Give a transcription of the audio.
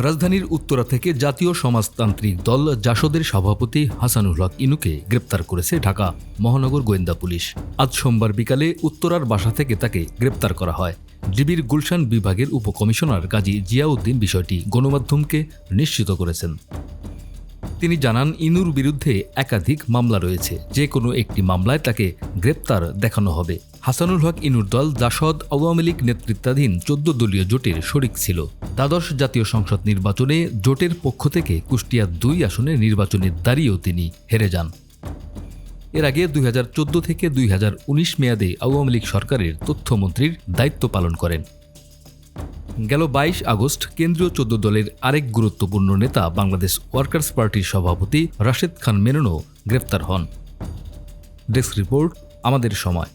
রাজধানীর উত্তরা থেকে জাতীয় সমাজতান্ত্রিক দল জাসদের সভাপতি হাসানুল হক ইনুকে গ্রেপ্তার করেছে ঢাকা মহানগর গোয়েন্দা পুলিশ। আজ সোমবার বিকালে উত্তরার বাসা থেকে তাকে গ্রেপ্তার করা হয়। ডিবির গুলশান বিভাগের উপকমিশনার গাজী জিয়াউদ্দিন বিষয়টি গণমাধ্যমকে নিশ্চিত করেছেন। তিনি জানান, ইনুর বিরুদ্ধে একাধিক মামলা রয়েছে, যে কোনো একটি মামলায় তাকে গ্রেপ্তার দেখানো হবে। হাসানুল হক ইনুর দল জাসদ আওয়ামী লীগ নেতৃত্বাধীন ১৪ দলীয় জোটের শরিক ছিল। দ্বাদশ জাতীয় সংসদ নির্বাচনে জোটের পক্ষ থেকে কুষ্টিয়া ২ আসনে নির্বাচনের দাঁড়িয়েও তিনি হেরে যান। এর আগে ২০১৪ থেকে ২০১৯ মেয়াদে আওয়ামী লীগ সরকারের তথ্যমন্ত্রীর দায়িত্ব পালন করেন। গেল ২২ আগস্ট কেন্দ্রীয় ১৪ দলের আরেক গুরুত্বপূর্ণ নেতা বাংলাদেশ ওয়ার্কার্স পার্টির সভাপতি রাশেদ খান মেননও গ্রেপ্তার হন। ডেস্ক রিপোর্ট, আমাদের সময়।